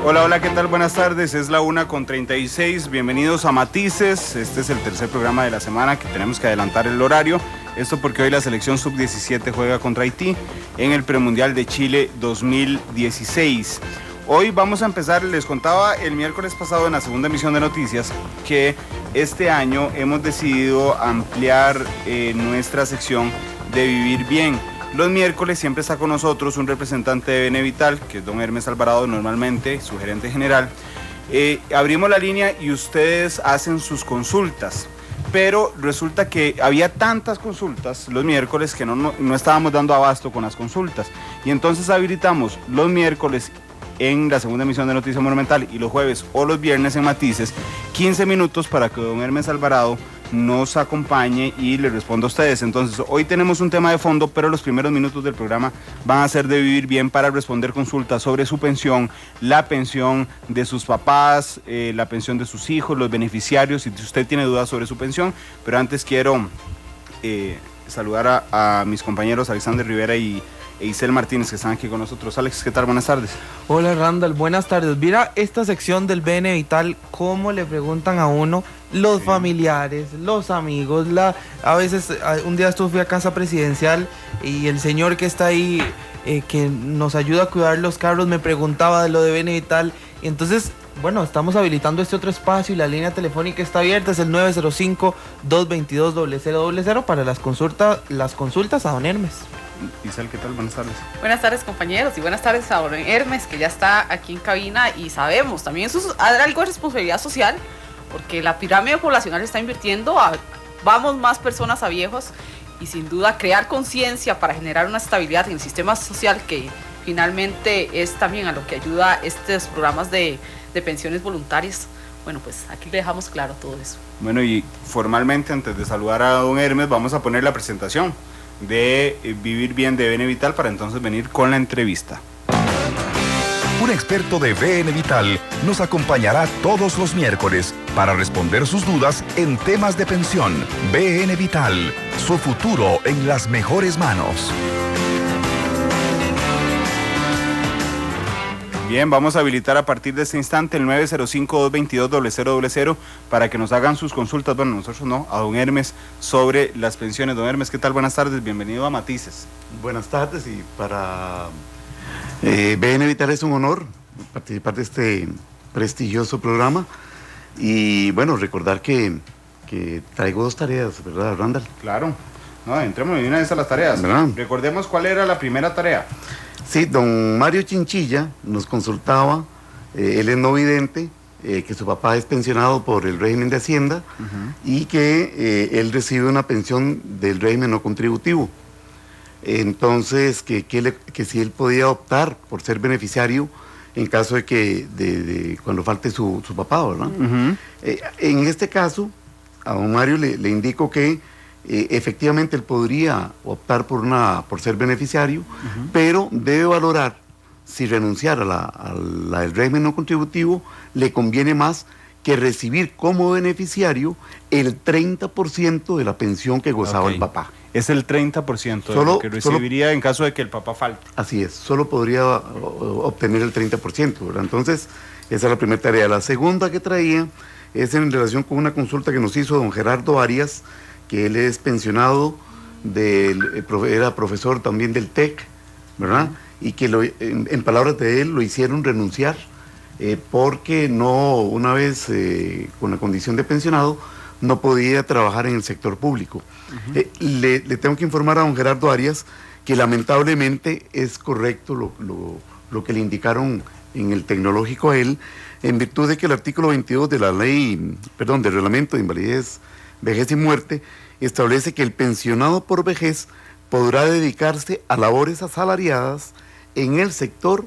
Hola, hola, ¿qué tal? Buenas tardes, es la 1:36, bienvenidos a Matices. Este es el tercer programa de la semana que tenemos que adelantar el horario. Esto porque hoy la selección sub-17 juega contra Haití en el premundial de Chile 2016. Hoy vamos a empezar, les contaba el miércoles pasado en la segunda emisión de noticias que este año hemos decidido ampliar nuestra sección de Vivir Bien. Los miércoles siempre está con nosotros un representante de Benevital, que es don Hermes Alvarado, normalmente su gerente general. Abrimos la línea y ustedes hacen sus consultas, pero resulta que había tantas consultas los miércoles que no estábamos dando abasto con las consultas. Y entonces habilitamos los miércoles en la segunda emisión de Noticia Monumental y los jueves o los viernes en Matices, 15 minutos para que don Hermes Alvarado nos acompañe y le responda a ustedes. Entonces, hoy tenemos un tema de fondo, pero los primeros minutos del programa van a ser de Vivir Bien para responder consultas sobre su pensión, la pensión de sus papás, la pensión de sus hijos, los beneficiarios, si usted tiene dudas sobre su pensión. Pero antes quiero saludar a mis compañeros Alexander Rivera e Isel Martínez, que están aquí con nosotros. Alex, ¿qué tal? Buenas tardes. Hola Randall, buenas tardes. Mira esta sección del Benevital, cómo le preguntan a uno los familiares, los amigos, a veces un día fui a casa presidencial y el señor que está ahí, que nos ayuda a cuidar los carros, me preguntaba de lo de Benevital. Y entonces, bueno, estamos habilitando este otro espacio y la línea telefónica está abierta, es el 905-222-0000 para las consultas a don Hermes. Isel, ¿qué tal? Buenas tardes. Buenas tardes, compañeros, y buenas tardes a don Hermes, que ya está aquí en cabina, y sabemos, también eso es algo de responsabilidad social, porque la pirámide poblacional está invirtiendo, vamos más personas a viejos, y sin duda crear conciencia para generar una estabilidad en el sistema social, que finalmente es también a lo que ayuda estos programas de pensiones voluntarias. Bueno, pues aquí le dejamos claro todo eso. Bueno, y formalmente, antes de saludar a don Hermes, vamos a poner la presentación de Vivir Bien de Benevital para entonces venir con la entrevista. Un experto de Benevital nos acompañará todos los miércoles para responder sus dudas en temas de pensión. Benevital, su futuro en las mejores manos. Bien, vamos a habilitar a partir de este instante el 905-222-0000 para que nos hagan sus consultas, bueno, nosotros no, a don Hermes sobre las pensiones. Don Hermes, ¿qué tal? Buenas tardes, bienvenido a Matices. Buenas tardes, y para Benevital es un honor participar de este prestigioso programa. Y bueno, recordar que traigo dos tareas, ¿verdad, Randall? Claro, no, entremos de una vez a las tareas. ¿Verdad? Recordemos cuál era la primera tarea. Sí, don Mario Chinchilla nos consultaba, él es no vidente, que su papá es pensionado por el régimen de Hacienda y que él recibe una pensión del régimen no contributivo. Entonces, que si él podía optar por ser beneficiario en caso de que cuando falte su papá, ¿verdad? En este caso, a don Mario le indico que efectivamente él podría optar por ser beneficiario, pero debe valorar si renunciar al régimen no contributivo le conviene más que recibir como beneficiario el 30% de la pensión que gozaba el papá. Es el 30% de lo que recibiría en caso de que el papá falte. Así es, solo podría obtener el 30%, ¿verdad? Entonces, esa es la primera tarea. La segunda que traía es en relación con una consulta que nos hizo don Gerardo Arias, que él es pensionado, era profesor también del TEC, ¿verdad? Y que en palabras de él lo hicieron renunciar porque una vez con la condición de pensionado no podía trabajar en el sector público. Le tengo que informar a don Gerardo Arias que lamentablemente es correcto lo que le indicaron en el tecnológico a él, en virtud de que el artículo 22 de la del reglamento de invalidez, vejez y muerte, establece que el pensionado por vejez podrá dedicarse a labores asalariadas en el sector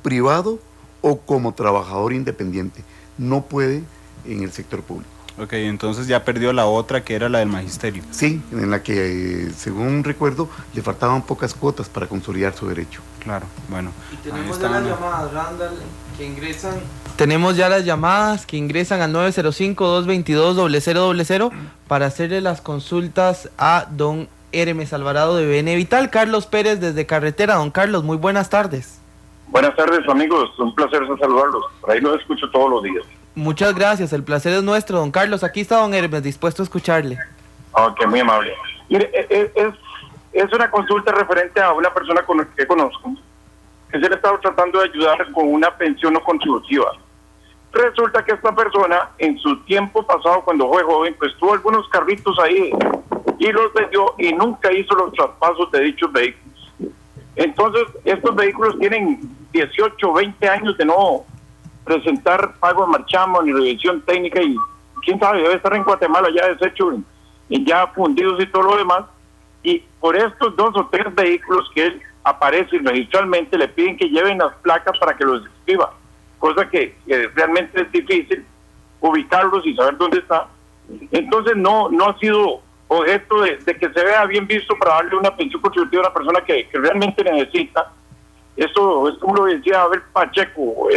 privado o como trabajador independiente. No puede en el sector público. Ok, entonces ya perdió la otra, que era la del magisterio. Sí, en la que, según recuerdo, le faltaban pocas cuotas para consolidar su derecho. Claro, bueno. Y tenemos ya las llamadas, Randall, que ingresan. Tenemos ya las llamadas que ingresan al 905-222-0000 para hacerle las consultas a don Hermes Alvarado de Benevital. Carlos Pérez desde Carretera. Don Carlos, muy buenas tardes. Buenas tardes, amigos. Un placer saludarlos. Por ahí los escucho todos los días. Muchas gracias, el placer es nuestro, don Carlos. Aquí está don Hermes, dispuesto a escucharle. Ok, muy amable. Mire, es una consulta referente a una persona que conozco, que se le estaba tratando de ayudar con una pensión no contributiva. Resulta que esta persona, en su tiempo pasado, cuando fue joven, pues tuvo algunos carritos ahí y los vendió y nunca hizo los traspasos de dichos vehículos. Entonces, estos vehículos tienen 18, 20 años de no presentar pago de marchamo ni revisión técnica y quién sabe, debe estar en Guatemala ya deshecho y ya fundidos y todo lo demás. Y por estos 2 o 3 vehículos que él aparece registralmente le piden que lleven las placas para que los escriba, cosa que realmente es difícil ubicarlos y saber dónde está. Entonces no ha sido objeto de que se vea bien visto para darle una pensión contributiva a una persona que realmente necesita. Eso es como lo decía Abel Pacheco,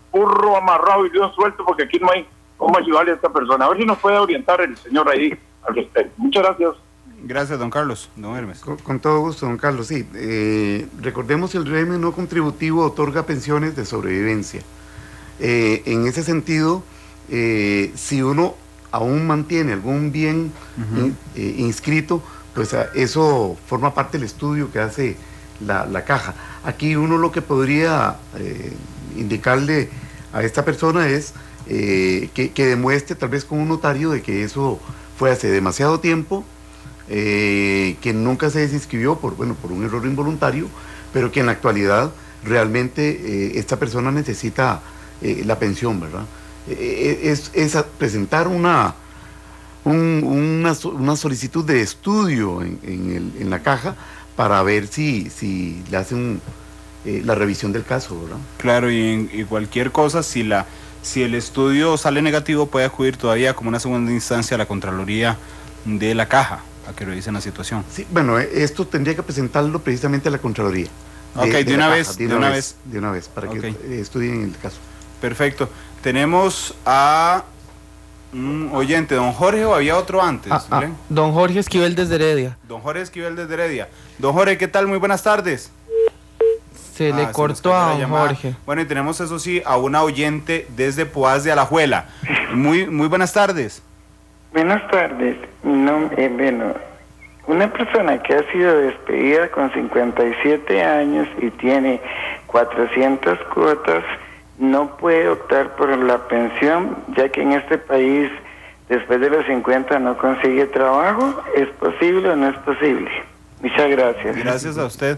burro amarrado y Dios suelto, porque aquí no hay cómo ayudarle a esta persona. A ver si nos puede orientar el señor ahí al respecto. Muchas gracias. Gracias, don Carlos. Don Hermes. Con todo gusto, don Carlos. Sí, recordemos que el régimen no contributivo otorga pensiones de sobrevivencia. En ese sentido, si uno aún mantiene algún bien inscrito, pues eso forma parte del estudio que hace la caja. Aquí uno lo que podría indicarle a esta persona es que demuestre tal vez con un notario de que eso fue hace demasiado tiempo, que nunca se desinscribió por un error involuntario, pero que en la actualidad realmente esta persona necesita la pensión, ¿verdad? Es presentar una solicitud de estudio en la caja para ver si le hacen la revisión del caso, ¿verdad? Claro, y cualquier cosa, si el estudio sale negativo, puede acudir todavía como una segunda instancia a la Contraloría de la Caja a que revisen la situación. Sí, bueno, esto tendría que presentarlo precisamente a la Contraloría. De una vez, para que estudien el caso. Perfecto. Tenemos a un oyente, don Jorge, o había otro antes. Don Jorge Esquivel desde Heredia. Don Jorge Esquivel desde Heredia. Don Jorge, ¿qué tal? Muy buenas tardes. Se le cortó a don Jorge. Bueno, y tenemos eso sí a una oyente desde Poás de Alajuela. Muy buenas tardes. Buenas tardes. Mi nombre, una persona que ha sido despedida con 57 años y tiene 400 cuotas, no puede optar por la pensión, ya que en este país, después de los 50, no consigue trabajo. ¿Es posible o no es posible? Muchas gracias. Gracias a usted,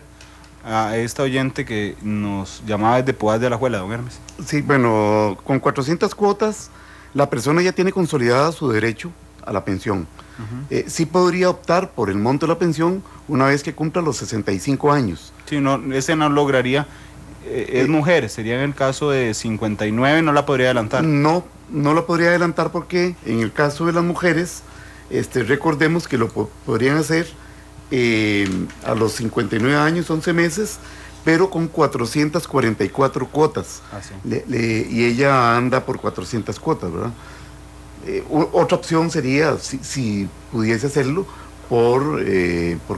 a esta oyente que nos llamaba desde Poás de Alajuela, don Hermes. Sí, bueno, con 400 cuotas, la persona ya tiene consolidada su derecho a la pensión. Sí podría optar por el monto de la pensión una vez que cumpla los 65 años. Sí, no, ese no lograría. Es mujer, sería en el caso de 59, no la podría adelantar. No la podría adelantar porque en el caso de las mujeres, recordemos que lo podrían hacer a los 59 años, 11 meses, pero con 444 cuotas. Sí. Y ella anda por 400 cuotas, ¿verdad? Otra opción sería, si pudiese hacerlo, por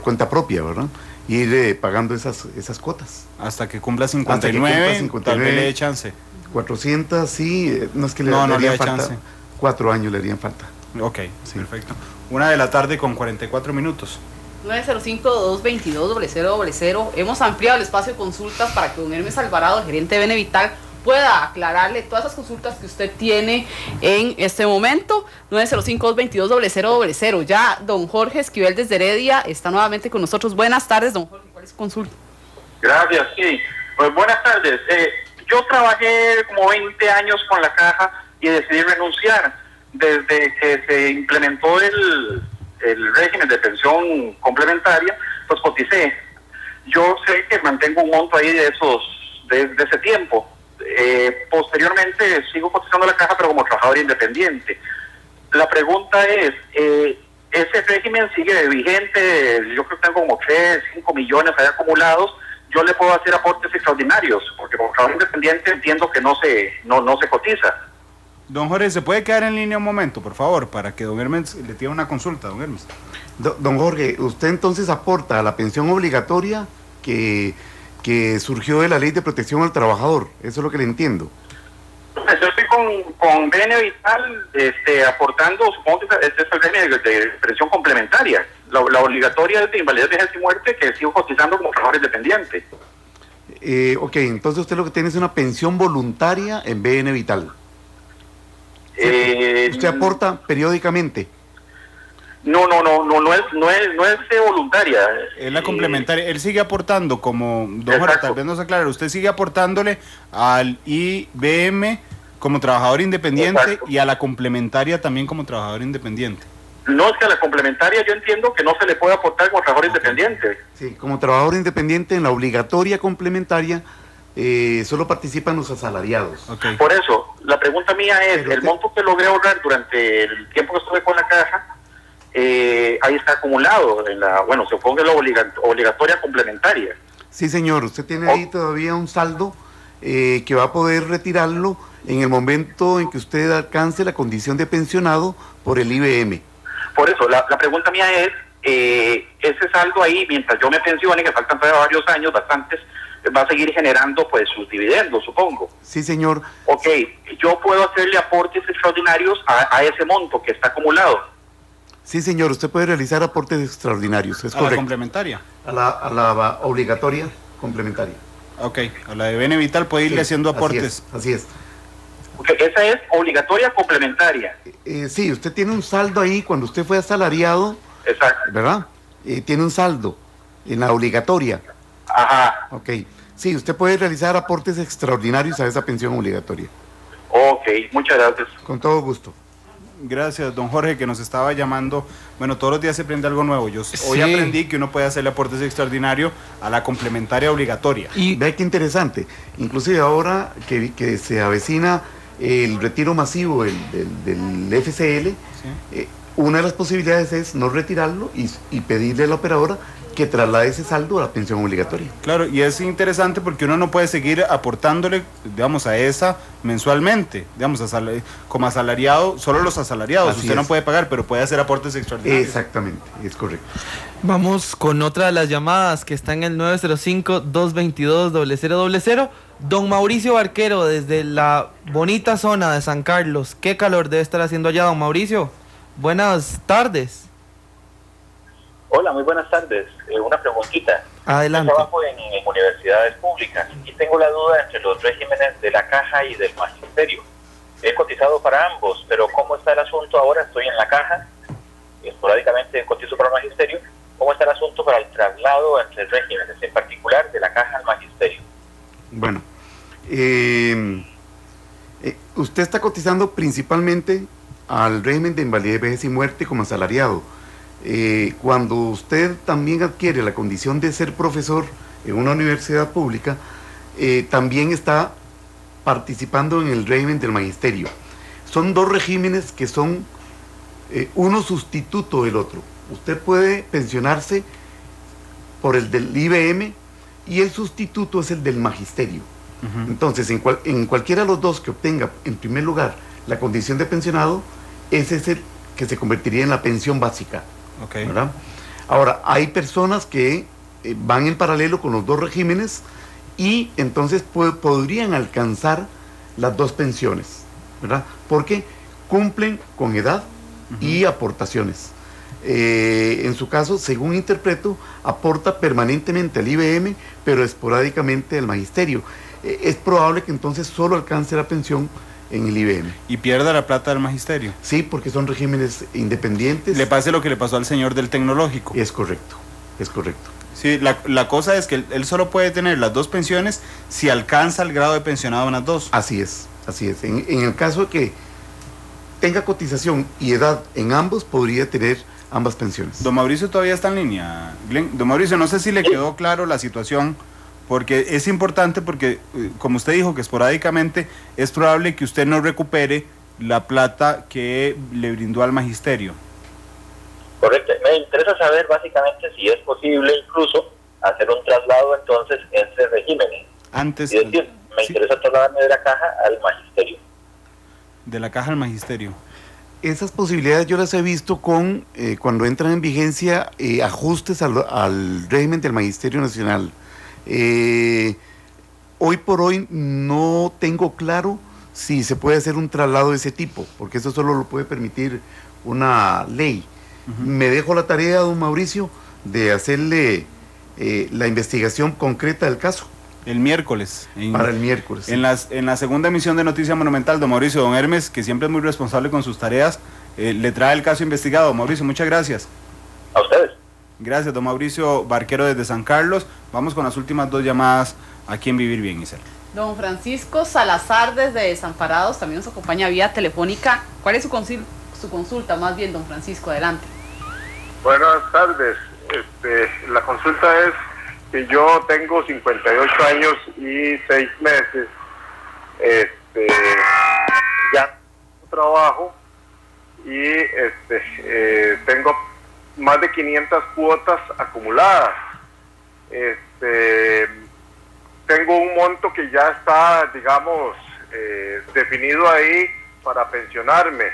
cuenta propia, ¿verdad? Ir pagando esas cuotas. Hasta que cumpla 59, tal vez le dé chance. 400, sí, no es que le haría falta. Chance. 4 años le harían falta. Ok, sí. Perfecto. 1:00 con 44 minutos. 905-222-0000. Hemos ampliado el espacio de consultas para que don Hermes Alvarado, el gerente de Benevital, pueda aclararle todas esas consultas que usted tiene en este momento. 905-222-0000. Ya don Jorge Esquivel desde Heredia está nuevamente con nosotros. Buenas tardes, don Jorge. ¿Cuál es su consulta? Gracias, sí. Pues buenas tardes. Yo trabajé como 20 años con la caja y decidí renunciar. Desde que se implementó el régimen de pensión complementaria, pues coticé. Yo sé que mantengo un monto ahí de ese tiempo. Posteriormente sigo cotizando la caja, pero como trabajador independiente. La pregunta es, ¿ese régimen sigue vigente? Yo creo que tengo como 5 millones ahí acumulados. Yo le puedo hacer aportes extraordinarios, porque como trabajador independiente entiendo que no se cotiza. Don Jorge, ¿se puede quedar en línea un momento, por favor, para que don Hermes le tiene una consulta, don Hermes? Don Jorge, usted entonces aporta a la pensión obligatoria que que surgió de la Ley de Protección al Trabajador. Eso es lo que le entiendo. Yo estoy con BN Vital aportando, supongo que este es el régimen de pensión complementaria. La obligatoria es de invalidez, vejez y muerte, que sigo cotizando como trabajador independiente. Ok, entonces usted lo que tiene es una pensión voluntaria en BN Vital. ¿Usted aporta periódicamente? No es voluntaria. Es la complementaria. Él sigue aportando como, don Jorge, tal vez nos aclare, usted sigue aportándole al IBM como trabajador independiente. Exacto. Y a la complementaria también como trabajador independiente. No, es que a la complementaria yo entiendo que no se le puede aportar como trabajador independiente. Sí, como trabajador independiente en la obligatoria complementaria solo participan los asalariados. Okay. Por eso, la pregunta mía es, el monto que logré ahorrar durante el tiempo que estuve con la caja, ahí está acumulado en la, se pone la obligatoria complementaria. Sí, señor, usted tiene ahí todavía un saldo que va a poder retirarlo en el momento en que usted alcance la condición de pensionado por el IBM. Por eso, la pregunta mía es, ese saldo ahí, mientras yo me pensione, que faltan todavía varios años, bastantes, va a seguir generando pues sus dividendos, supongo. Sí, señor. Ok, yo puedo hacerle aportes extraordinarios a ese monto que está acumulado. Sí, señor, usted puede realizar aportes extraordinarios, es correcto. ¿A la complementaria? A la obligatoria complementaria. Ok, a la de BN Vital puede irle haciendo aportes. Así es. Okay, esa es obligatoria complementaria. Sí, usted tiene un saldo ahí cuando usted fue asalariado. Exacto. ¿Verdad? Tiene un saldo en la obligatoria. Ajá. Ok. Sí, usted puede realizar aportes extraordinarios a esa pensión obligatoria. Ok, muchas gracias. Con todo gusto. Gracias, don Jorge, que nos estaba llamando. Bueno, todos los días se aprende algo nuevo. Yo hoy aprendí que uno puede hacerle aportes extraordinarios a la complementaria obligatoria. Y ve qué interesante. Inclusive ahora que se avecina el retiro masivo del FCL, sí. Una de las posibilidades es no retirarlo y pedirle a la operadora que traslade ese saldo a la pensión obligatoria. Claro, y es interesante porque uno no puede seguir aportándole, digamos, a esa mensualmente, digamos, como asalariado, solo los asalariados. Así usted no puede pagar, pero puede hacer aportes extraordinarios. Exactamente, es correcto. Vamos con otra de las llamadas que está en el 905-222-0000. Don Mauricio Barquero, desde la bonita zona de San Carlos. ¿Qué calor debe estar haciendo allá, don Mauricio? Buenas tardes. Hola, muy buenas tardes. Una preguntita. Adelante. Yo trabajo en universidades públicas y tengo la duda entre los regímenes de la caja y del magisterio. He cotizado para ambos, pero ¿cómo está el asunto ahora? Estoy en la caja, esporádicamente cotizo para el magisterio. ¿Cómo está el asunto para el traslado entre regímenes, en particular de la caja al magisterio? Bueno, usted está cotizando principalmente al régimen de invalidez, vejez y muerte como asalariado. Cuando usted también adquiere la condición de ser profesor en una universidad pública, también está participando en el régimen del magisterio. Son dos regímenes que son uno sustituto del otro. Usted puede pensionarse por el del IBM y el sustituto es el del magisterio. Entonces, en cualquiera de los dos que obtenga, en primer lugar, la condición de pensionado, ese es el que se convertiría en la pensión básica. Okay. ¿Verdad? Ahora, hay personas que van en paralelo con los dos regímenes y entonces podrían alcanzar las dos pensiones, ¿verdad? Porque cumplen con edad y aportaciones. En su caso, según interpreto, aporta permanentemente al IBM, pero esporádicamente al magisterio. Es probable que entonces solo alcance la pensión en el IBM. ¿Y pierda la plata del magisterio? Sí, porque son regímenes independientes. Le pase lo que le pasó al señor del tecnológico. Es correcto, es correcto. Sí, la cosa es que él solo puede tener las dos pensiones si alcanza el grado de pensionado en las dos. Así es, así es. En el caso de que tenga cotización y edad en ambos, podría tener ambas pensiones. Don Mauricio todavía está en línea. Glenn, don Mauricio, no sé si le quedó claro la situación, porque es importante porque, como usted dijo, que esporádicamente es probable que usted no recupere la plata que le brindó al magisterio. Correcto. Me interesa saber básicamente si es posible incluso hacer un traslado entonces entre regímenes. Antes. Es decir, me interesa trasladarme de la caja al magisterio. De la caja al magisterio. Esas posibilidades yo las he visto con cuando entran en vigencia ajustes al régimen del Magisterio Nacional. Hoy por hoy no tengo claro si se puede hacer un traslado de ese tipo, porque eso solo lo puede permitir una ley. Me dejo la tarea, don Mauricio, de hacerle la investigación concreta del caso. El miércoles. Para el miércoles. Sí. En la segunda emisión de Noticia Monumental, don Mauricio, don Hermes, que siempre es muy responsable con sus tareas, le trae el caso investigado. Mauricio, muchas gracias. A ustedes. Gracias, don Mauricio Barquero desde San Carlos. Vamos con las últimas 2 llamadas aquí en Vivir Bien, Isel. Don Francisco Salazar desde Desamparados también nos acompaña vía telefónica. ¿Cuál es su consulta? Más bien, don Francisco, adelante. Buenas tardes. La consulta es que yo tengo 58 años y 6 meses. Ya trabajo y tengo más de 500 cuotas acumuladas. Tengo un monto que ya está, digamos, definido ahí para pensionarme.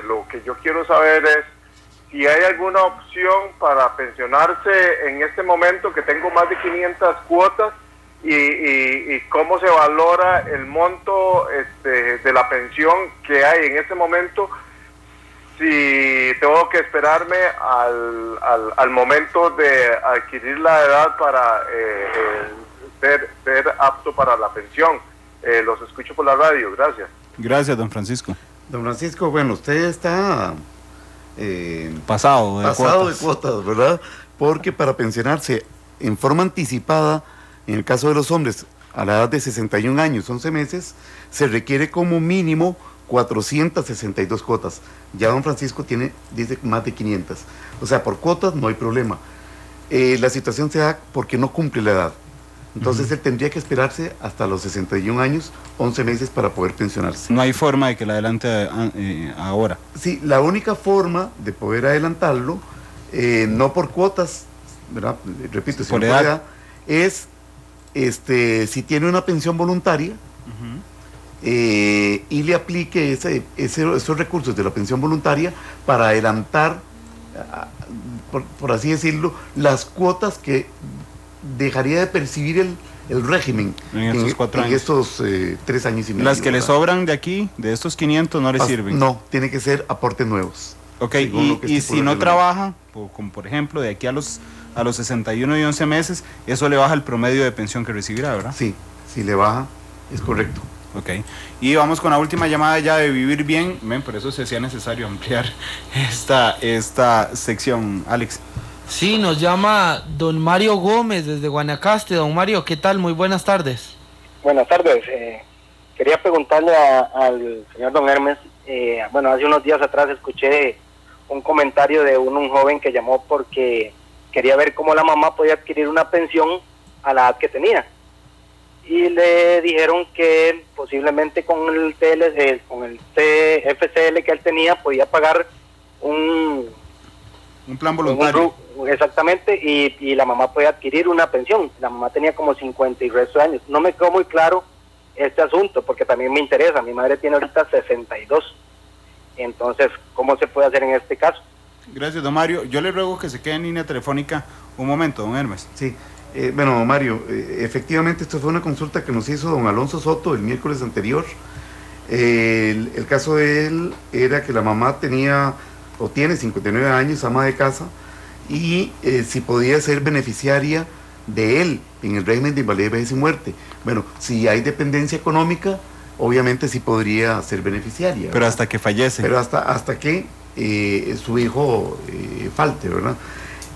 Lo que yo quiero saber es si hay alguna opción para pensionarse en este momento que tengo más de 500 cuotas y cómo se valora el monto de la pensión que hay en este momento, si tengo que esperarme al momento de adquirir la edad para ser apto para la pensión. Los escucho por la radio, gracias. Gracias, don Francisco. Don Francisco, bueno, usted está pasado de cuotas, ¿verdad? Porque para pensionarse en forma anticipada, en el caso de los hombres, a la edad de 61 años, 11 meses, se requiere como mínimo 462 cuotas. Ya don Francisco dice más de 500. O sea, por cuotas no hay problema. La situación se da porque no cumple la edad. Entonces él tendría que esperarse hasta los 61 años, 11 meses para poder pensionarse. No hay forma de que la adelante ahora. Sí, la única forma de poder adelantarlo, no por cuotas, ¿verdad? Repito, si por edad, es si tiene una pensión voluntaria y le aplique esos recursos de la pensión voluntaria para adelantar, por así decirlo, las cuotas que dejaría de percibir el régimen en estos 4 años. En estos 3 años y medio. Las que le sobran de aquí, de estos 500, no le sirven. No, tiene que ser aportes nuevos. Ok, y si no trabaja, como por ejemplo de aquí a los 61 y 11 meses, eso le baja el promedio de pensión que recibirá, ¿verdad? Sí, si le baja, es correcto. Ok, y vamos con la última llamada ya de Vivir Bien. Por eso se hacía necesario ampliar esta sección, Alex. Sí, nos llama don Mario Gómez desde Guanacaste. Don Mario, ¿qué tal? Muy buenas tardes. Buenas tardes. Quería preguntarle al señor don Hermes, hace unos días atrás escuché un comentario de un joven que llamó porque quería ver cómo la mamá podía adquirir una pensión a la edad que tenía. Y le dijeron que posiblemente con el FCL que él tenía podía pagar un plan voluntario. Exactamente, y la mamá podía adquirir una pensión. La mamá tenía como 50 y resto de años. No me quedó muy claro este asunto, porque también me interesa. Mi madre tiene ahorita 62. Entonces, ¿cómo se puede hacer en este caso? Gracias, don Mario. Yo le ruego que se quede en línea telefónica un momento, don Hermes. Sí, don Mario, efectivamente esto fue una consulta que nos hizo don Alonso Soto el miércoles anterior. El caso de él era que la mamá tiene 59 años, ama de casa, y si podía ser beneficiaria de él en el régimen de invalidez, vejez y muerte. Bueno, si hay dependencia económica, obviamente sí podría ser beneficiaria, ¿verdad? Pero hasta que fallece. Pero hasta que su hijo falte, ¿verdad?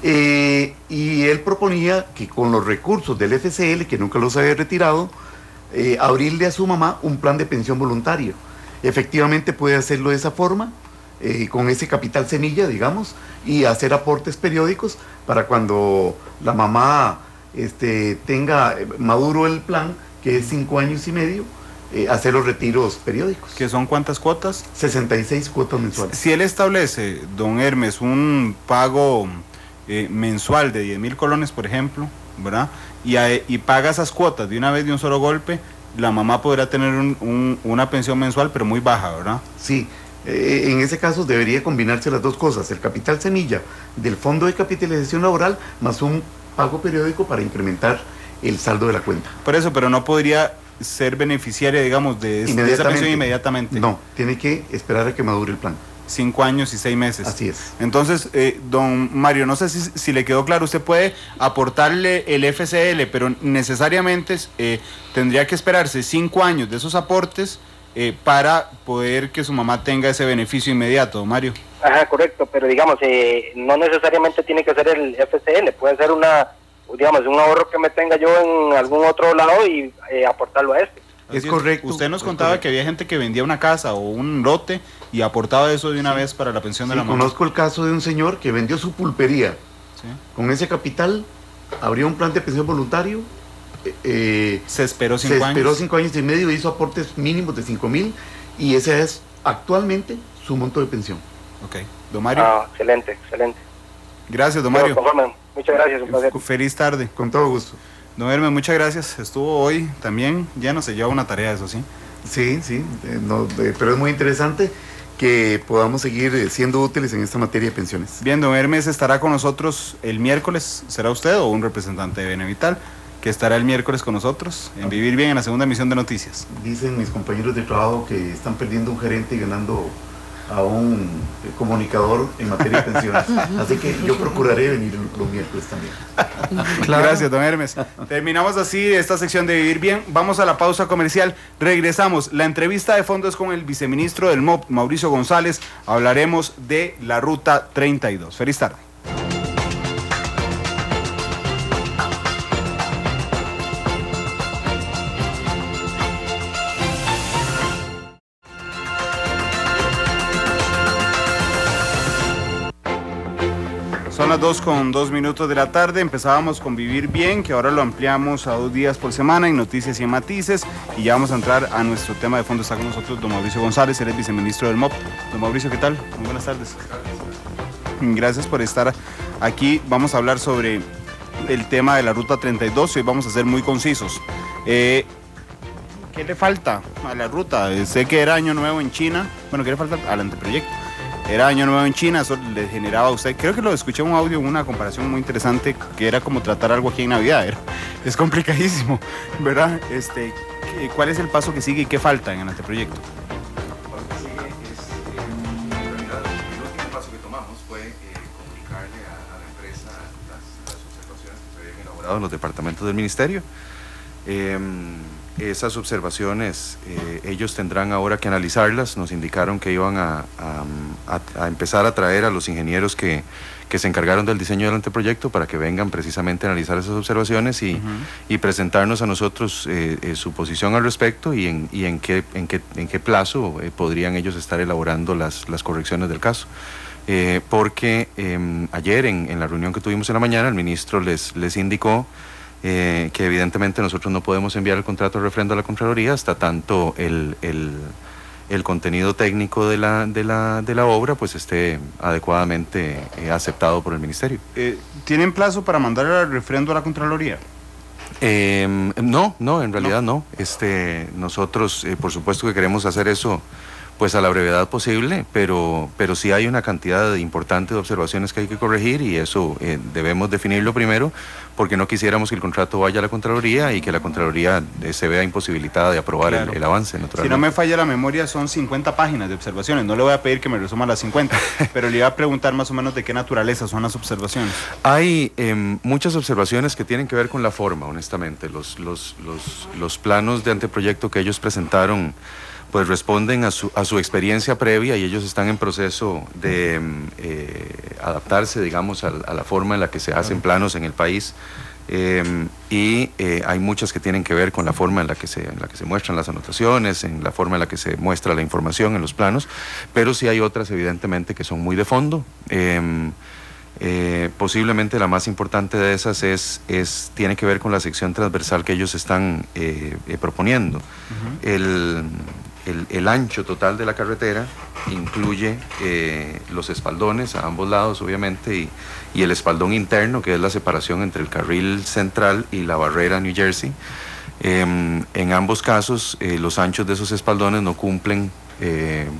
Y él proponía que con los recursos del FCL, que nunca los había retirado, abrirle a su mamá un plan de pensión voluntario. Efectivamente puede hacerlo de esa forma, con ese capital semilla, digamos, y hacer aportes periódicos para cuando la mamá tenga maduro el plan, que es 5 años y medio, hacer los retiros periódicos. ¿Que son cuántas cuotas? 66 cuotas mensuales. Si él establece, don Hermes, un pago mensual de 10,000 colones, por ejemplo, ¿verdad? Y paga esas cuotas de una vez, de un solo golpe, la mamá podrá tener una pensión mensual, pero muy baja, ¿verdad? Sí. En ese caso debería combinarse las dos cosas, el capital semilla del fondo de capitalización laboral más un pago periódico para incrementar el saldo de la cuenta. Por eso, pero no podría ser beneficiaria, digamos, de esa pensión inmediatamente. No, tiene que esperar a que madure el plan. 5 años y 6 meses. Así es. Entonces, don Mario, no sé si le quedó claro, usted puede aportarle el FCL, pero necesariamente tendría que esperarse 5 años de esos aportes para poder que su mamá tenga ese beneficio inmediato, don Mario. Ajá, correcto, pero digamos, no necesariamente tiene que ser el FCL, puede ser un ahorro que me tenga yo en algún otro lado y aportarlo a este. Es correcto. Usted nos contaba que había gente que vendía una casa o un lote y aportaba eso de una vez para la pensión de la mamá. Conozco el caso de un señor que vendió su pulpería. ¿Sí? Con ese capital abrió un plan de pensión voluntario. Se esperó 5 años. Se esperó 5 años y medio, hizo aportes mínimos de 5,000 y ese es actualmente su monto de pensión. Ok. Don Mario. Excelente. Gracias, don Mario. Muchas gracias, un placer. Feliz tarde. Con todo gusto. Don Hermes, muchas gracias. Estuvo hoy también, ya no se lleva una tarea, eso sí. Sí, pero es muy interesante que podamos seguir siendo útiles en esta materia de pensiones. Bien, don Hermes estará con nosotros el miércoles. ¿Será usted o un representante de Benevital que estará el miércoles con nosotros en Vivir Bien en la segunda emisión de Noticias? Dicen mis compañeros de trabajo que están perdiendo un gerente y ganando a un comunicador en materia de pensiones. Así que yo procuraré venir los miércoles también. Claro. Gracias, don Hermes. Terminamos así esta sección de Vivir Bien. Vamos a la pausa comercial. Regresamos. La entrevista de fondo es con el viceministro del MOP, Mauricio González. Hablaremos de la Ruta 32. Feliz tarde. Son las 2:02 de la tarde, empezábamos con Vivir Bien, que ahora lo ampliamos a 2 días por semana en Noticias y en Matices, y ya vamos a entrar a nuestro tema de fondo. Está con nosotros don Mauricio González, él es viceministro del MOP. Don Mauricio, ¿qué tal? Muy buenas tardes. Gracias por estar aquí. Vamos a hablar sobre el tema de la Ruta 32 y hoy vamos a ser muy concisos. ¿Qué le falta a la ruta? Sé que era Año Nuevo en China. Bueno, ¿qué le falta al anteproyecto? Era Año Nuevo en China, eso le generaba a usted, creo que lo escuché en un audio, una comparación muy interesante, que era como tratar algo aquí en Navidad, es complicadísimo, ¿verdad? ¿Cuál es el paso que sigue y qué falta en el anteproyecto? El paso que sigue es, en realidad, el último paso que tomamos fue comunicarle a la empresa las observaciones que se habían elaborado en los departamentos del ministerio. Esas observaciones ellos tendrán ahora que analizarlas. Nos indicaron que iban a empezar a traer a los ingenieros que se encargaron del diseño del anteproyecto para que vengan precisamente a analizar esas observaciones y presentarnos a nosotros su posición al respecto y en qué plazo podrían ellos estar elaborando las correcciones del caso. Porque ayer en la reunión que tuvimos en la mañana el ministro les indicó que evidentemente nosotros no podemos enviar el contrato de refrendo a la Contraloría hasta tanto el contenido técnico de la obra pues esté adecuadamente aceptado por el Ministerio. ¿Tienen plazo para mandar el refrendo a la Contraloría? No, en realidad no. Nosotros por supuesto que queremos hacer eso pues a la brevedad posible, pero sí hay una cantidad importante de observaciones que hay que corregir y eso debemos definirlo primero porque no quisiéramos que el contrato vaya a la Contraloría y que la Contraloría se vea imposibilitada de aprobar el avance, naturalmente. Si no me falla la memoria, son 50 páginas de observaciones. No le voy a pedir que me resuma las 50, pero le iba a preguntar más o menos de qué naturaleza son las observaciones. Hay muchas observaciones que tienen que ver con la forma, honestamente. Los planos de anteproyecto que ellos presentaron pues responden a su experiencia previa y ellos están en proceso de adaptarse, digamos, a la forma en la que se hacen planos en el país. Hay muchas que tienen que ver con la forma en la que se muestran las anotaciones, en la forma en la que se muestra la información en los planos, pero sí hay otras evidentemente que son muy de fondo. Posiblemente la más importante de esas tiene que ver con la sección transversal que ellos están proponiendo. El ancho total de la carretera incluye los espaldones a ambos lados, obviamente, y el espaldón interno, que es la separación entre el carril central y la barrera New Jersey. En ambos casos, los anchos de esos espaldones no cumplen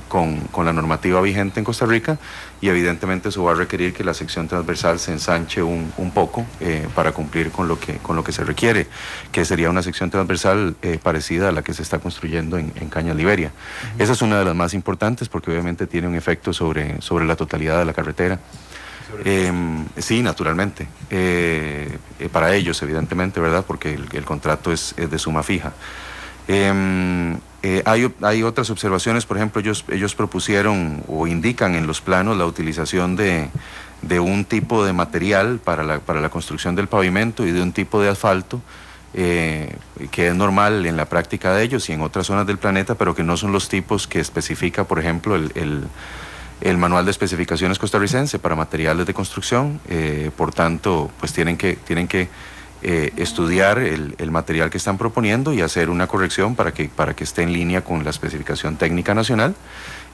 con la normativa vigente en Costa Rica, y evidentemente eso va a requerir que la sección transversal se ensanche un poco para cumplir con lo que se requiere, que sería una sección transversal parecida a la que se está construyendo en Cañas Liberia. Esa es una de las más importantes porque obviamente tiene un efecto sobre la totalidad de la carretera. Sí, naturalmente, para ellos evidentemente, ¿verdad? Porque el contrato es de suma fija. Hay otras observaciones, por ejemplo, ellos propusieron o indican en los planos la utilización de un tipo de material para la construcción del pavimento y de un tipo de asfalto que es normal en la práctica de ellos y en otras zonas del planeta, pero que no son los tipos que especifica, por ejemplo, el manual de especificaciones costarricense para materiales de construcción. Por tanto, pues tienen que estudiar el material que están proponiendo y hacer una corrección para que esté en línea con la especificación técnica nacional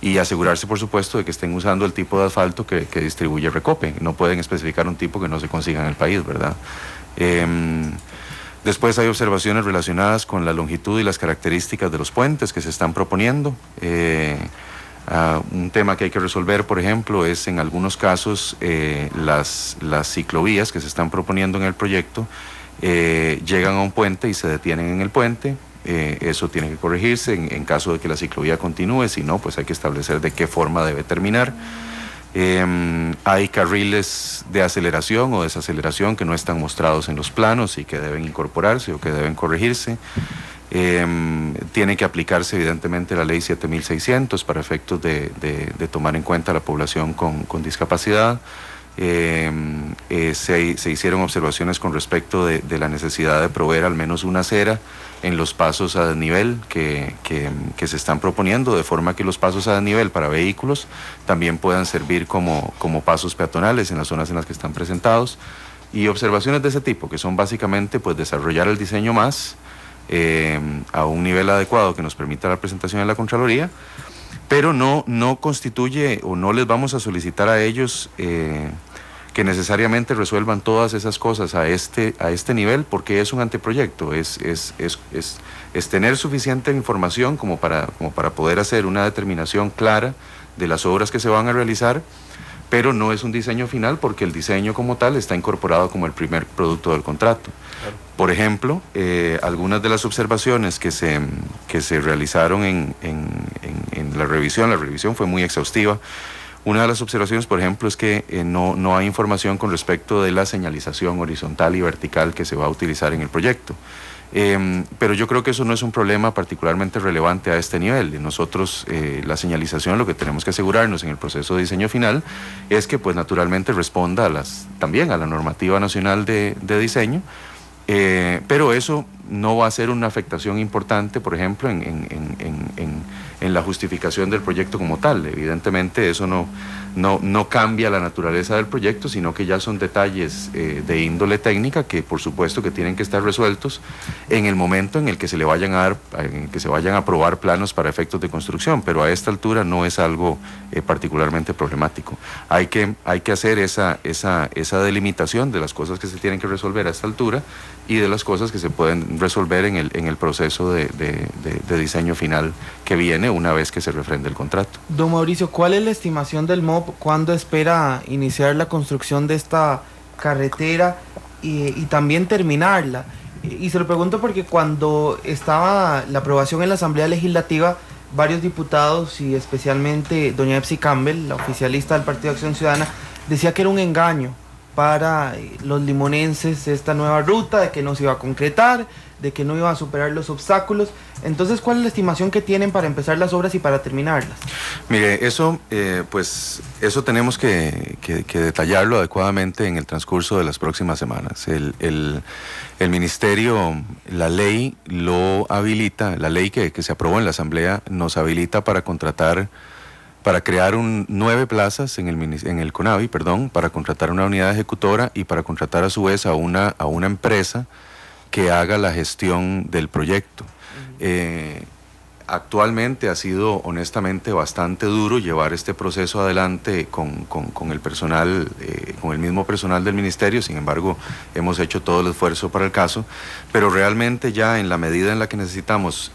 y asegurarse, por supuesto, de que estén usando el tipo de asfalto que distribuye Recope. No pueden especificar un tipo que no se consiga en el país, ¿verdad? Después hay observaciones relacionadas con la longitud y las características de los puentes que se están proponiendo. Un tema que hay que resolver, por ejemplo, es en algunos casos las ciclovías que se están proponiendo en el proyecto llegan a un puente y se detienen en el puente. Eso tiene que corregirse en caso de que la ciclovía continúe, si no, pues hay que establecer de qué forma debe terminar. Hay carriles de aceleración o desaceleración que no están mostrados en los planos y que deben incorporarse o que deben corregirse. Tiene que aplicarse evidentemente la ley 7600 para efectos de tomar en cuenta a la población con discapacidad. Se hicieron observaciones con respecto de la necesidad de proveer al menos una acera en los pasos a desnivel que se están proponiendo, de forma que los pasos a desnivel para vehículos también puedan servir como pasos peatonales en las zonas en las que están presentados, y observaciones de ese tipo, que son básicamente pues desarrollar el diseño más a un nivel adecuado que nos permita la presentación en la Contraloría, pero no constituye o no les vamos a solicitar a ellos que necesariamente resuelvan todas esas cosas a este nivel, porque es un anteproyecto, es tener suficiente información como para poder hacer una determinación clara de las obras que se van a realizar, pero no es un diseño final porque el diseño como tal está incorporado como el primer producto del contrato. Claro. Por ejemplo, algunas de las observaciones que se realizaron en la revisión fue muy exhaustiva. Una de las observaciones, por ejemplo, es que no hay información con respecto de la señalización horizontal y vertical que se va a utilizar en el proyecto. Pero yo creo que eso no es un problema particularmente relevante a este nivel. Nosotros, la señalización, lo que tenemos que asegurarnos en el proceso de diseño final es que pues naturalmente responda también a la normativa nacional de diseño, pero eso no va a ser una afectación importante, por ejemplo, en la justificación del proyecto como tal. Evidentemente eso no cambia la naturaleza del proyecto, sino que ya son detalles de índole técnica que por supuesto que tienen que estar resueltos en el momento en el que se le vayan a dar, en que se vayan a aprobar planos para efectos de construcción, pero a esta altura no es algo particularmente problemático. Hay que hacer esa delimitación de las cosas que se tienen que resolver a esta altura y de las cosas que se pueden resolver en el proceso de diseño final que viene una vez que se refrende el contrato. Don Mauricio, ¿cuál es la estimación del MOP? ¿Cuándo espera iniciar la construcción de esta carretera y también terminarla? Y se lo pregunto porque cuando estaba la aprobación en la Asamblea Legislativa, varios diputados y especialmente doña Epsi Campbell, la oficialista del Partido Acción Ciudadana, decía que era un engaño para los limonenses esta nueva ruta, de que no se iba a concretar, de que no iba a superar los obstáculos. Entonces, ¿cuál es la estimación que tienen para empezar las obras y para terminarlas? Mire, eso tenemos que detallarlo adecuadamente en el transcurso de las próximas semanas. El Ministerio, la ley lo habilita, la ley que se aprobó en la Asamblea nos habilita para contratar, para crear 9 plazas en el CONAVI, para contratar una unidad ejecutora y para contratar a su vez a una empresa que haga la gestión del proyecto. Actualmente ha sido honestamente bastante duro llevar este proceso adelante con el personal, con el mismo personal del ministerio. Sin embargo, hemos hecho todo el esfuerzo para el caso, pero realmente ya en la medida en la que necesitamos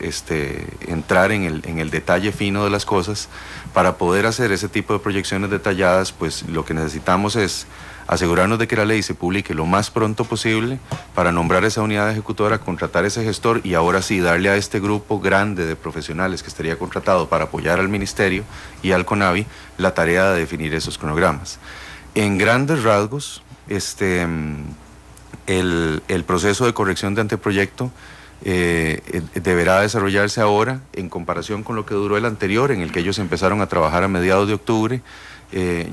entrar en el detalle fino de las cosas, para poder hacer ese tipo de proyecciones detalladas, pues lo que necesitamos es asegurarnos de que la ley se publique lo más pronto posible para nombrar esa unidad ejecutora, contratar ese gestor y ahora sí darle a este grupo grande de profesionales que estaría contratado para apoyar al ministerio y al CONAVI la tarea de definir esos cronogramas. En grandes rasgos, el proceso de corrección de anteproyecto deberá desarrollarse ahora en comparación con lo que duró el anterior, en el que ellos empezaron a trabajar a mediados de octubre.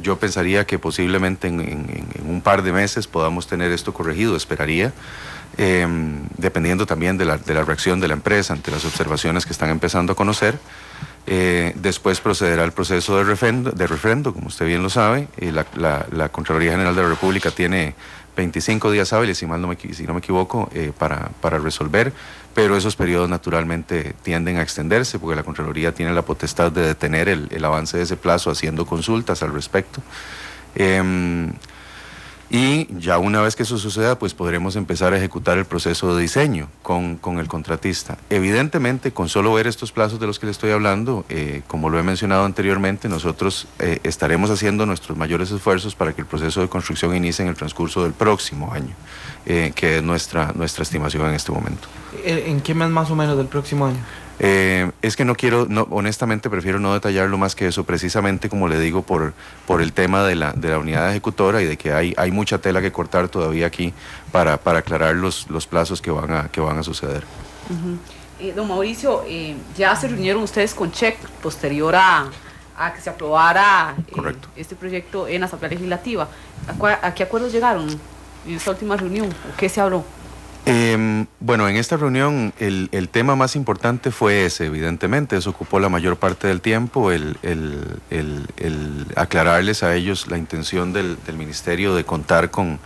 Yo pensaría que posiblemente en un par de meses podamos tener esto corregido, esperaría, dependiendo también de la reacción de la empresa ante las observaciones que están empezando a conocer. Después procederá el proceso de refrendo, como usted bien lo sabe. La Contraloría General de la República tiene 25 días hábiles, si no me equivoco, para resolver, pero esos periodos naturalmente tienden a extenderse porque la Contraloría tiene la potestad de detener el avance de ese plazo haciendo consultas al respecto. Y ya una vez que eso suceda, pues podremos empezar a ejecutar el proceso de diseño con el contratista. Evidentemente, con solo ver estos plazos de los que le estoy hablando, como lo he mencionado anteriormente, nosotros estaremos haciendo nuestros mayores esfuerzos para que el proceso de construcción inicie en el transcurso del próximo año, que es nuestra estimación en este momento. ¿En qué mes más o menos del próximo año? Es que honestamente prefiero no detallarlo más que eso, precisamente como le digo, por el tema de la unidad ejecutora y de que hay mucha tela que cortar todavía aquí para aclarar los plazos que van a suceder. Don Mauricio, ya se reunieron ustedes con CHEC posterior a que se aprobara este proyecto en la Asamblea Legislativa. ¿A qué acuerdos llegaron en esta última reunión? ¿O qué se habló? Bueno, en esta reunión el tema más importante fue ese, evidentemente, eso ocupó la mayor parte del tiempo, el aclararles a ellos la intención del ministerio de contar con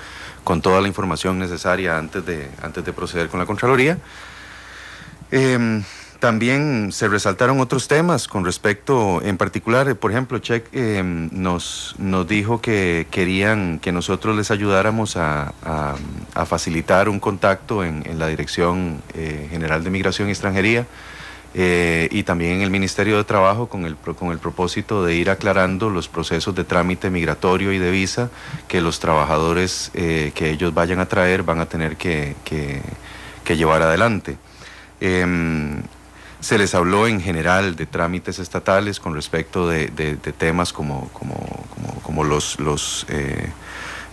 toda la información necesaria antes de proceder con la Contraloría. También se resaltaron otros temas con respecto, en particular, por ejemplo, CHEC nos dijo que querían que nosotros les ayudáramos a facilitar un contacto en la Dirección General de Migración y Extranjería y también en el Ministerio de Trabajo con el propósito de ir aclarando los procesos de trámite migratorio y de visa que los trabajadores que ellos vayan a traer van a tener que llevar adelante. Se les habló en general de trámites estatales con respecto de temas como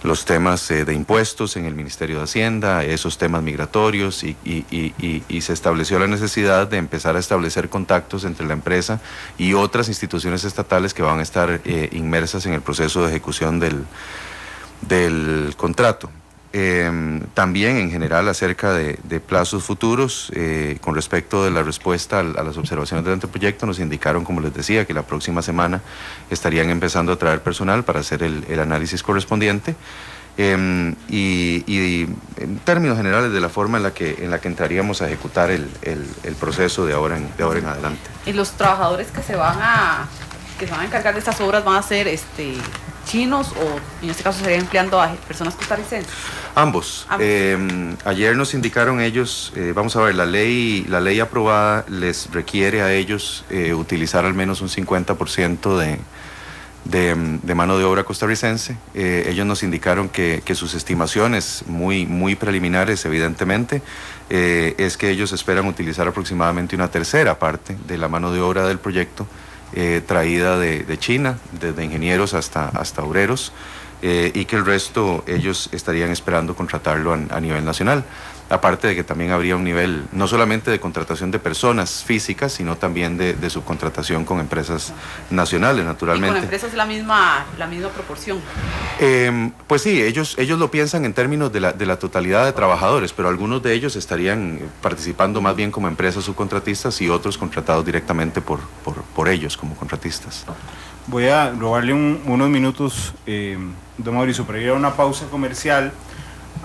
los temas de impuestos en el Ministerio de Hacienda, esos temas migratorios y se estableció la necesidad de empezar a establecer contactos entre la empresa y otras instituciones estatales que van a estar inmersas en el proceso de ejecución del contrato. También en general acerca de plazos futuros con respecto de la respuesta a las observaciones del anteproyecto, nos indicaron, como les decía, que la próxima semana estarían empezando a traer personal para hacer el análisis correspondiente y en términos generales de la forma en la que entraríamos a ejecutar el proceso de ahora en adelante. ¿Y los trabajadores que se van a encargar de estas obras van a ser chinos o en este caso sería empleando a personas costarricenses? Ambos. Ayer nos indicaron ellos, vamos a ver, la ley aprobada les requiere a ellos utilizar al menos un 50% de mano de obra costarricense. Ellos nos indicaron que sus estimaciones muy preliminares, evidentemente, es que ellos esperan utilizar aproximadamente una tercera parte de la mano de obra del proyecto traída de China, desde ingenieros hasta obreros, y que el resto ellos estarían esperando contratarlo a nivel nacional. Aparte de que también habría un nivel no solamente de contratación de personas físicas, sino también de subcontratación con empresas nacionales, naturalmente. ¿Y con empresas la misma proporción? Pues sí, ellos lo piensan en términos de la totalidad de trabajadores, pero algunos de ellos estarían participando más bien como empresas subcontratistas y otros contratados directamente por ellos como contratistas. Voy a robarle unos minutos, don Mauricio, para ir a una pausa comercial,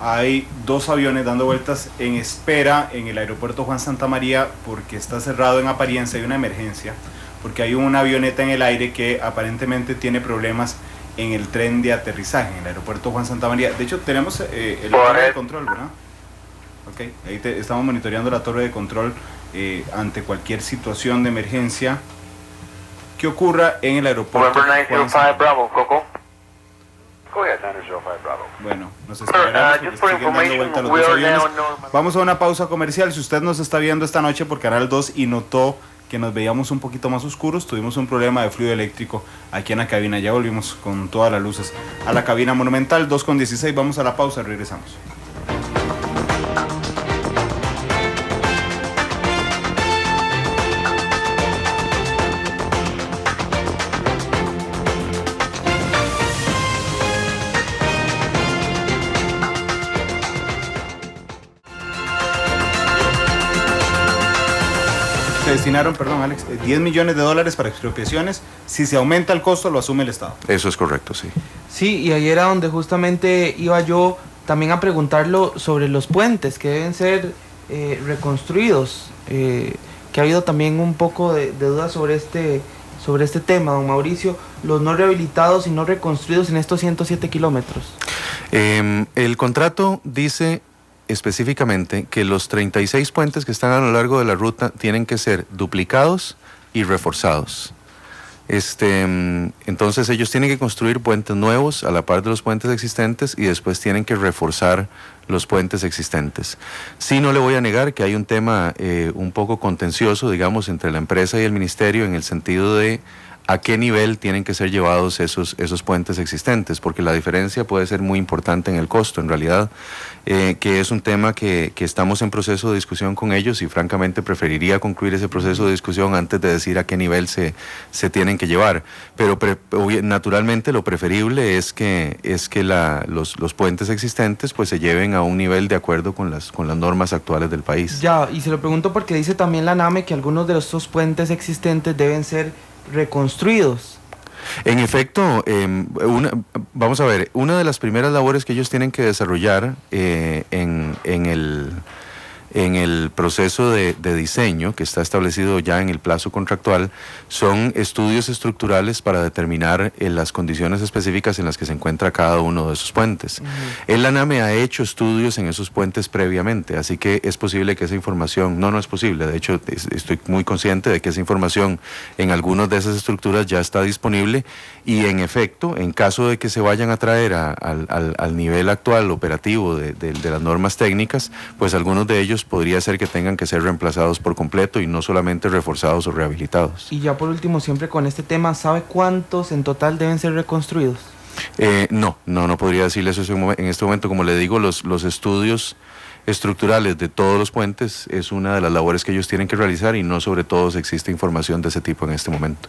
hay 2 aviones dando vueltas en espera en el aeropuerto Juan Santamaría porque está cerrado en apariencia, hay una emergencia, porque hay una avioneta en el aire que aparentemente tiene problemas en el tren de aterrizaje en el aeropuerto Juan Santamaría. De hecho, tenemos el torre de control, ¿verdad? Ok, ahí estamos monitoreando la torre de control ante cualquier situación de emergencia que ocurra en el aeropuerto Juan Santamaría. Bueno, nos esperamos porque siguen dando vuelta los 2 aviones. Vamos a una pausa comercial. Si usted nos está viendo esta noche por Canal 2 y notó que nos veíamos un poquito más oscuros, tuvimos un problema de fluido eléctrico aquí en la cabina. Ya volvimos con todas las luces a la cabina monumental. 2:16, vamos a la pausa, regresamos. Se destinaron, perdón Alex, $10 millones para expropiaciones. Si se aumenta el costo, lo asume el Estado. Eso es correcto, sí. Sí, y ahí era donde justamente iba yo también a preguntarlo sobre los puentes que deben ser reconstruidos, que ha habido también un poco de dudas sobre este tema, don Mauricio, los no rehabilitados y no reconstruidos en estos 107 kilómetros. El contrato dice específicamente que los 36 puentes que están a lo largo de la ruta tienen que ser duplicados y reforzados. Entonces ellos tienen que construir puentes nuevos a la par de los puentes existentes y después tienen que reforzar los puentes existentes. Sí, no le voy a negar que hay un tema un poco contencioso, digamos, entre la empresa y el ministerio en el sentido de a qué nivel tienen que ser llevados esos puentes existentes, porque la diferencia puede ser muy importante en el costo, en realidad, que es un tema que estamos en proceso de discusión con ellos y francamente preferiría concluir ese proceso de discusión antes de decir a qué nivel se tienen que llevar. Pero naturalmente lo preferible es que los puentes existentes pues se lleven a un nivel de acuerdo con las normas actuales del país. Ya, y se lo pregunto porque dice también la NAME que algunos de estos puentes existentes deben ser reconstruidos. En efecto, vamos a ver, una de las primeras labores que ellos tienen que desarrollar en el proceso de diseño que está establecido ya en el plazo contractual son estudios estructurales para determinar las condiciones específicas en las que se encuentra cada uno de esos puentes. El ANAME ha hecho estudios en esos puentes previamente, así que es posible que esa información, no es posible, de hecho estoy muy consciente de que esa información en algunas de esas estructuras ya está disponible y en efecto, en caso de que se vayan a traer al nivel actual operativo de las normas técnicas, pues algunos de ellos podría ser que tengan que ser reemplazados por completo y no solamente reforzados o rehabilitados. Y ya por último, siempre con este tema, ¿sabe cuántos en total deben ser reconstruidos? No podría decirle eso en este momento. Como le digo, los estudios estructurales de todos los puentes es una de las labores que ellos tienen que realizar y no sobre todos existe información de ese tipo en este momento.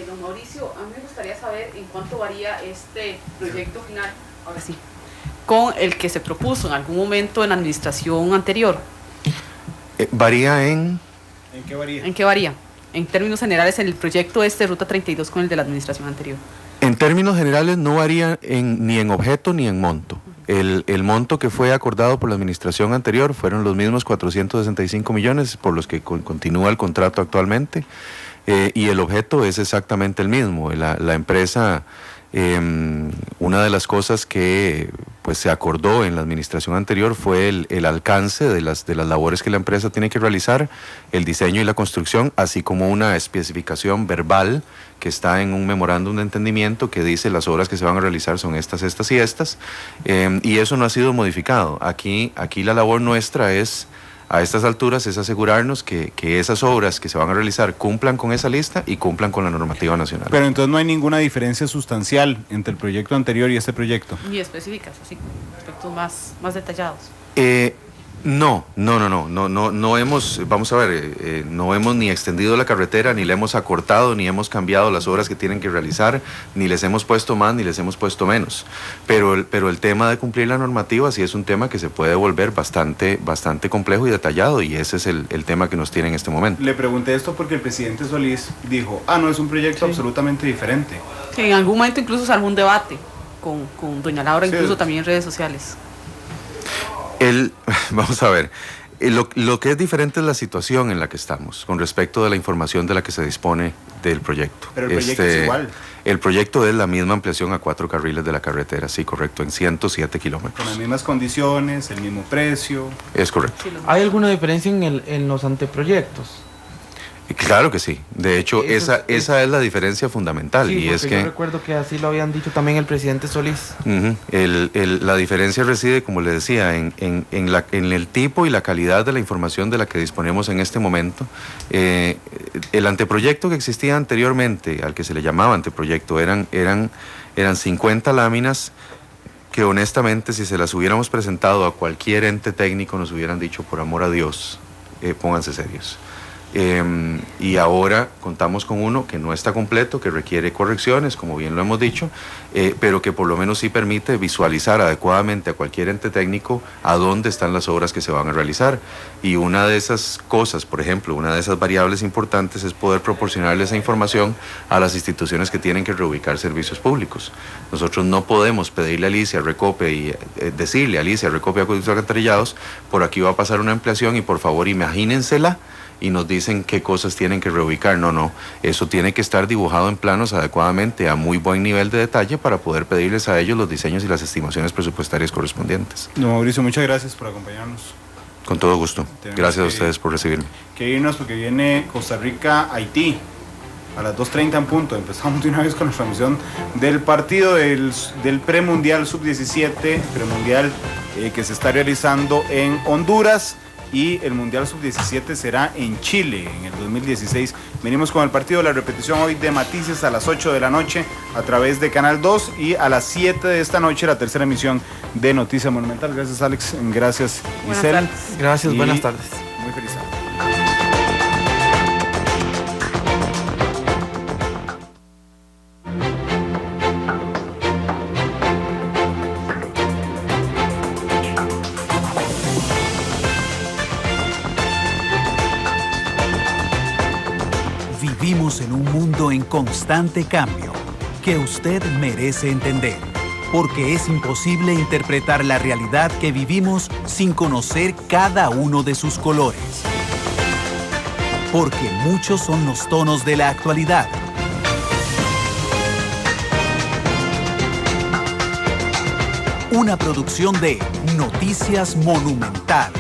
Don Mauricio, a mí me gustaría saber en cuánto varía este proyecto final, ahora sí, con el que se propuso en algún momento en la administración anterior. ¿Varía en...? ¿En qué varía? ¿En qué varía? En términos generales, en el proyecto de Ruta 32 con el de la administración anterior. En términos generales no varía ni en objeto ni en monto. El monto que fue acordado por la administración anterior fueron los mismos 465 millones por los que continúa el contrato actualmente y el objeto es exactamente el mismo. La empresa... una de las cosas que pues se acordó en la administración anterior fue el alcance de las labores que la empresa tiene que realizar, el diseño y la construcción, así como una especificación verbal que está en un memorándum de entendimiento que dice las obras que se van a realizar son estas y estas, y eso no ha sido modificado. Aquí la labor nuestra es... A estas alturas es asegurarnos que esas obras que se van a realizar cumplan con esa lista y cumplan con la normativa nacional. Pero entonces no hay ninguna diferencia sustancial entre el proyecto anterior y este proyecto. Ni específicas, así, aspectos más detallados. No hemos, vamos a ver, no hemos ni extendido la carretera, ni la hemos acortado, ni hemos cambiado las obras que tienen que realizar, ni les hemos puesto más, ni les hemos puesto menos. Pero el tema de cumplir la normativa sí es un tema que se puede volver bastante complejo y detallado, y ese es el tema que nos tiene en este momento. Le pregunté esto porque el presidente Solís dijo, no, es un proyecto absolutamente diferente. Que en algún momento incluso se armó un debate con doña Laura, incluso también en redes sociales. Vamos a ver. Lo que es diferente es la situación en la que estamos con respecto de la información de la que se dispone del proyecto. Pero el proyecto es igual. El proyecto es la misma ampliación a 4 carriles de la carretera, sí, correcto, en 107 kilómetros. Con las mismas condiciones, el mismo precio. Es correcto. ¿Hay alguna diferencia en los anteproyectos? Claro que sí. De hecho, esa es la diferencia fundamental. Sí, y es que yo recuerdo que así lo habían dicho también el presidente Solís. La diferencia reside, como le decía, en el tipo y la calidad de la información de la que disponemos en este momento. El anteproyecto que existía anteriormente, al que se le llamaba anteproyecto, eran 50 láminas que honestamente, si se las hubiéramos presentado a cualquier ente técnico, nos hubieran dicho, por amor a Dios, pónganse serios. Y ahora contamos con uno que no está completo, que requiere correcciones, como bien lo hemos dicho, pero que por lo menos sí permite visualizar adecuadamente a cualquier ente técnico a dónde están las obras que se van a realizar. Y una de esas cosas, por ejemplo, una de esas variables importantes es poder proporcionarle esa información a las instituciones que tienen que reubicar servicios públicos. Nosotros no podemos pedirle a Alicia Recope y decirle a Alicia Recope Acueductos Alcantarillados, por aquí va a pasar una ampliación y por favor imagínensela, y nos dicen qué cosas tienen que reubicar. No, eso tiene que estar dibujado en planos adecuadamente, a muy buen nivel de detalle, para poder pedirles a ellos los diseños y las estimaciones presupuestarias correspondientes. Don Mauricio, muchas gracias por acompañarnos. Con todo gusto. Gracias a ustedes por recibirme. Que irnos porque viene Costa Rica-Haití a las 2:30 en punto. Empezamos de una vez con la transmisión del partido del premundial sub-17, premundial que se está realizando en Honduras. Y el Mundial Sub-17 será en Chile en el 2016. Venimos con el partido, la repetición hoy de Matices a las 8 de la noche a través de Canal 2 y a las 7 de esta noche la tercera emisión de Noticia Monumental. Gracias, Alex. Gracias, Giselle. Gracias, buenas tardes. Muy feliz tarde. Vivimos en un mundo en constante cambio que usted merece entender, porque es imposible interpretar la realidad que vivimos sin conocer cada uno de sus colores. Porque muchos son los tonos de la actualidad. Una producción de Noticias Monumental.